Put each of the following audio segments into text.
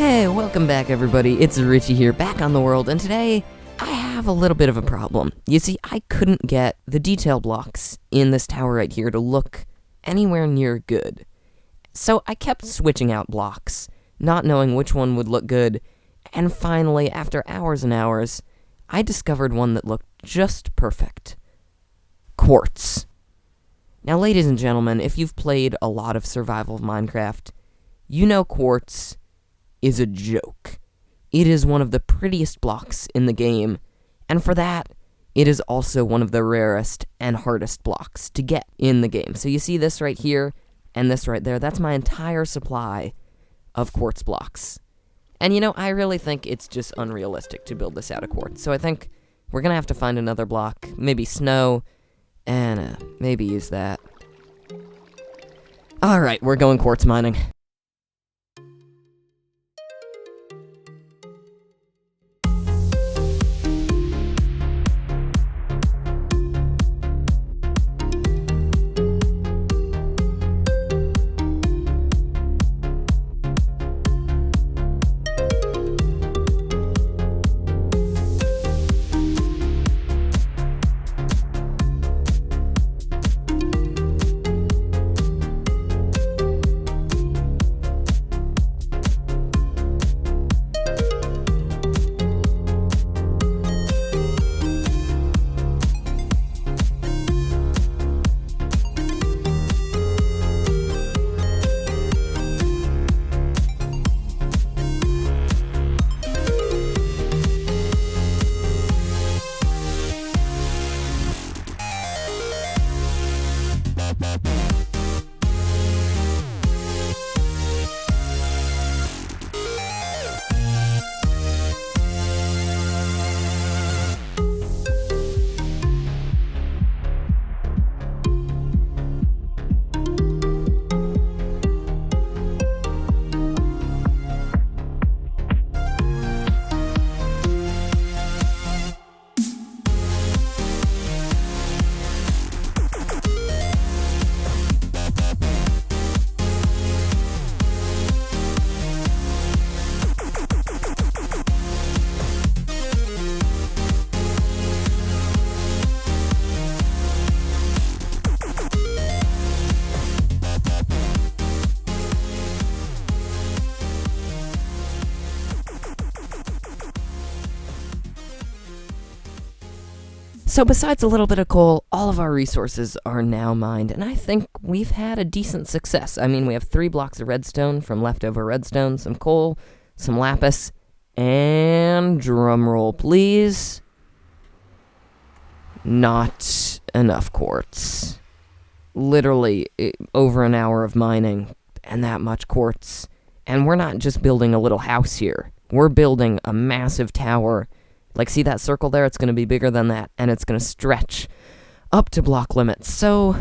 Hey, welcome back everybody, it's Richy here, back on the world, and today I have a little bit of a problem. You see, I couldn't get the detail blocks in this tower right here to look anywhere near good. So I kept switching out blocks, not knowing which one would look good, and finally, after hours and hours, I discovered one that looked just perfect. QUARTZ. Now, ladies and gentlemen, if you've played a lot of survival of Minecraft, you know QUARTZ is a joke. It is one of the prettiest blocks in the game, and for that, it is also one of the rarest and hardest blocks to get in the game. So you see this right here, and this right there, that's my entire supply of QUARTZ blocks. And you know, I really think it's just unrealistic to build this out of quartz, so I think we're gonna have to find another block, maybe snow, and maybe use that. Alright, we're going quartz mining. So besides a little bit of coal, all of our resources are now mined, and I think we've had a decent success. I mean, we have 3 blocks of redstone from leftover redstone, some coal, some lapis, and drumroll please, not enough quartz. Literally, over an hour of mining, and that much quartz. And we're not just building a little house here. We're building a massive tower. Like, see that circle there? It's going to be bigger than that, and it's going to stretch up to block limits. So,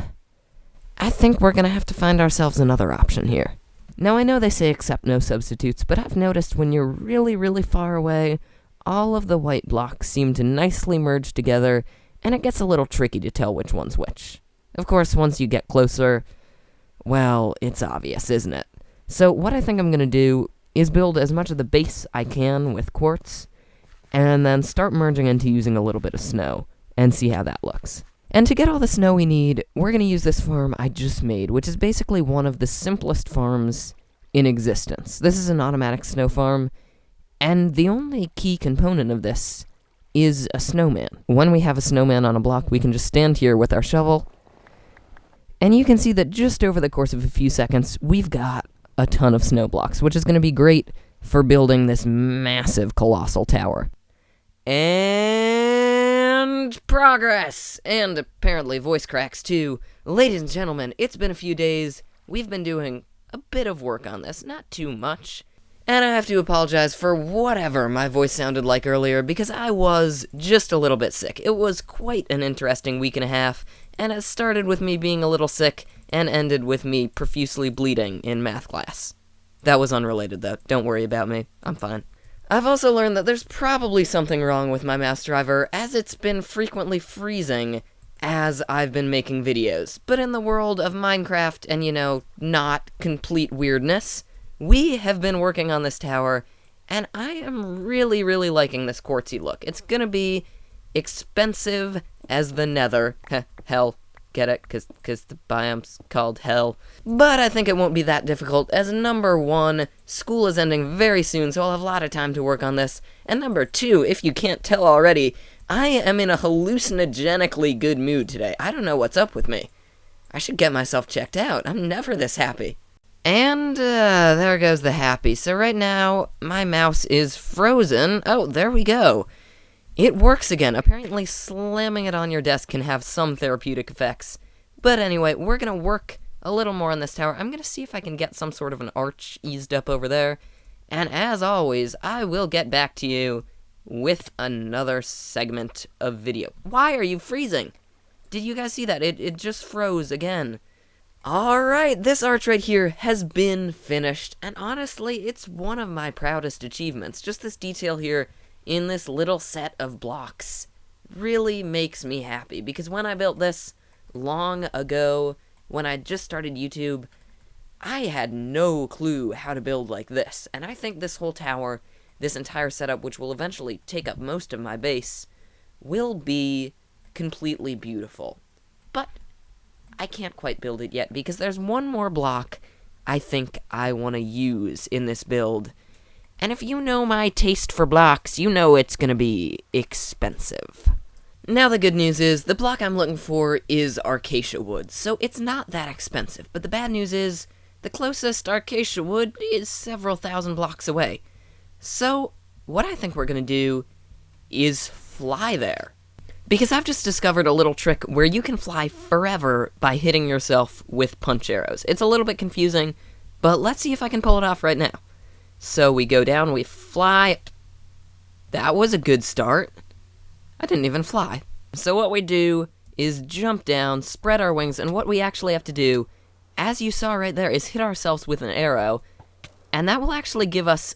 I think we're going to have to find ourselves another option here. Now, I know they say accept no substitutes, but I've noticed when you're really, really far away, all of the white blocks seem to nicely merge together, and it gets a little tricky to tell which one's which. Of course, once you get closer, well, it's obvious, isn't it? So, what I think I'm going to do is build as much of the base I can with quartz, and then start merging into using a little bit of snow, and see how that looks. And to get all the snow we need, we're going to use this farm I just made, which is basically one of the simplest farms in existence. This is an automatic snow farm, and the only key component of this is a snowman. When we have a snowman on a block, we can just stand here with our shovel, and you can see that just over the course of a few seconds, we've got a ton of snow blocks, which is going to be great for building this massive, colossal tower. And progress! And apparently voice cracks too. Ladies and gentlemen, it's been a few days. We've been doing a bit of work on this, not too much. And I have to apologize for whatever my voice sounded like earlier, because I was just a little bit sick. It was quite an interesting week and a half, and it started with me being a little sick, and ended with me profusely bleeding in math class. That was unrelated though, don't worry about me, I'm fine. I've also learned that there's probably something wrong with my mouse driver, as it's been frequently freezing as I've been making videos. But in the world of Minecraft and, you know, not complete weirdness, we have been working on this tower, and I am really, really liking this quartzy look. It's gonna be expensive as the nether. Hell. Get it? Because the biome's called hell. But I think it won't be that difficult, as number 1, school is ending very soon, so I'll have a lot of time to work on this. And number 2, if you can't tell already, I am in a hallucinogenically good mood today. I don't know what's up with me. I should get myself checked out. I'm never this happy. And, there goes the happy. So right now, my mouse is frozen. Oh, there we go. It works again. Apparently slamming it on your desk can have some therapeutic effects. But anyway, we're gonna work a little more on this tower. I'm gonna see if I can get some sort of an arch eased up over there. And as always, I will get back to you with another segment of video. Why are you freezing? Did you guys see that? It just froze again. Alright, this arch right here has been finished. And honestly, it's one of my proudest achievements. Just this detail here in this little set of blocks really makes me happy, because when I built this long ago, when I just started YouTube, I had no clue how to build like this, and I think this whole tower, this entire setup, which will eventually take up most of my base, will be completely beautiful. But I can't quite build it yet, because there's one more block I think I want to use in this build. And if you know my taste for blocks, you know it's gonna be expensive. Now the good news is, the block I'm looking for is acacia wood, so it's not that expensive. But the bad news is, the closest acacia wood is several thousand blocks away. So, what I think we're gonna do is fly there. Because I've just discovered a little trick where you can fly forever by hitting yourself with punch arrows. It's a little bit confusing, but let's see if I can pull it off right now. So we go down, we fly. That was a good start. I didn't even fly. So what we do is jump down, spread our wings, and what we actually have to do, as you saw right there, is hit ourselves with an arrow, and that will actually give us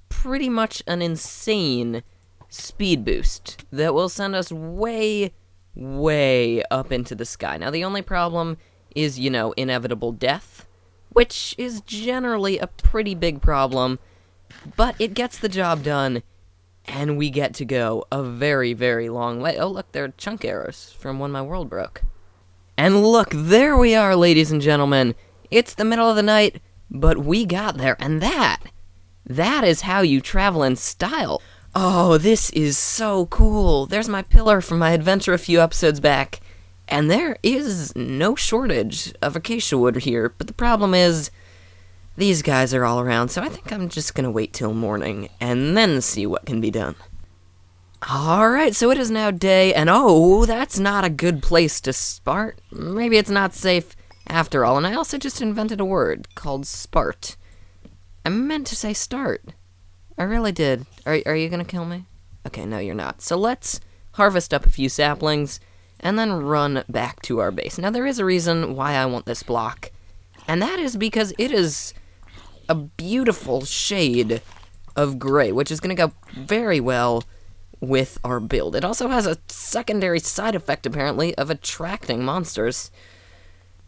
pretty much an insane speed boost that will send us way, way up into the sky. Now the only problem is, you know, inevitable death, which is generally a pretty big problem, but it gets the job done, and we get to go a very, very long way. Oh, look, there are chunk arrows from when my world broke. And look, there we are, ladies and gentlemen. It's the middle of the night, but we got there, and that is how you travel in style. Oh, this is so cool. There's my pillar from my adventure a few episodes back. And there is no shortage of acacia wood here, but the problem is, these guys are all around, so I think I'm just gonna wait till morning, and then see what can be done. Alright, so it is now day, and oh, that's not a good place to start. Maybe it's not safe after all, and I also just invented a word called spart. I meant to say start. I really did. Are you gonna kill me? Okay, no, you're not. So let's harvest up a few saplings, and then run back to our base. Now, there is a reason why I want this block, and that is because it is a beautiful shade of gray, which is going to go very well with our build. It also has a secondary side effect, apparently, of attracting monsters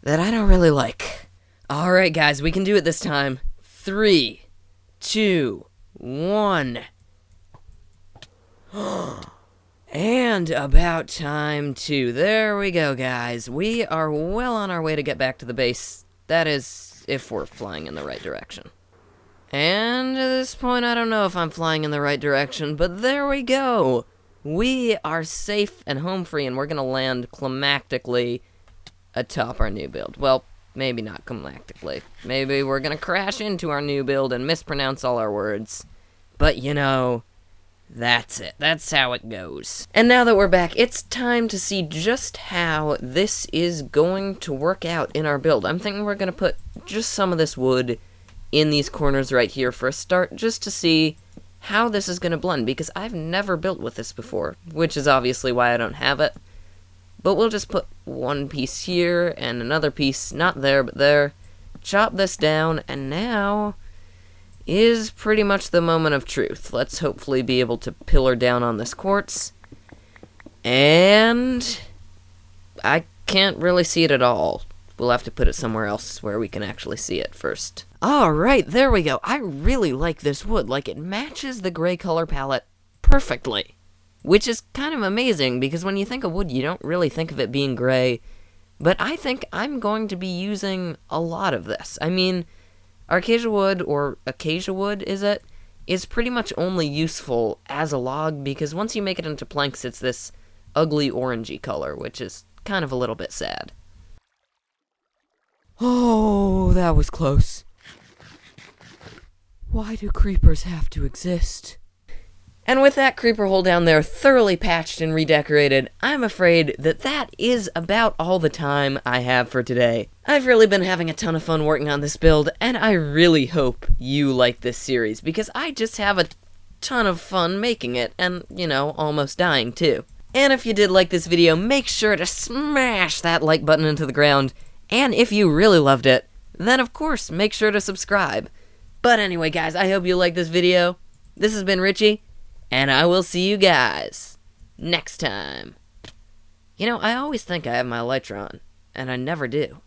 that I don't really like. Alright, guys, we can do it this time. 3, 2, 1... And about time, too. There we go, guys. We are well on our way to get back to the base. That is, if we're flying in the right direction. And at this point, I don't know if I'm flying in the right direction, but there we go. We are safe and home free, and we're going to land climactically atop our new build. Well, maybe not climactically. Maybe we're going to crash into our new build and mispronounce all our words. But, you know, that's it. That's how it goes. And now that we're back, it's time to see just how this is going to work out in our build. I'm thinking we're going to put just some of this wood in these corners right here for a start, just to see how this is going to blend, because I've never built with this before, which is obviously why I don't have it. But we'll just put one piece here, and another piece, not there, but there. Chop this down, and now is pretty much the moment of truth. Let's hopefully be able to pillar down on this quartz. And I can't really see it at all. We'll have to put it somewhere else where we can actually see it first. Alright, there we go. I really like this wood. Like, it matches the gray color palette perfectly. Which is kind of amazing, because when you think of wood, you don't really think of it being gray. But I think I'm going to be using a lot of this. I mean, acacia wood, or acacia wood, is pretty much only useful as a log, because once you make it into planks, it's this ugly orangey color, which is kind of a little bit sad. Oh, that was close. Why do creepers have to exist? And with that creeper hole down there thoroughly patched and redecorated, I'm afraid that that is about all the time I have for today. I've really been having a ton of fun working on this build, and I really hope you like this series, because I just have a ton of fun making it, and, you know, almost dying too. And if you did like this video, make sure to smash that like button into the ground, and if you really loved it, then of course, make sure to subscribe. But anyway, guys, I hope you liked this video. This has been Richie, and I will see you guys next time. You know, I always think I have my elytra on, and I never do.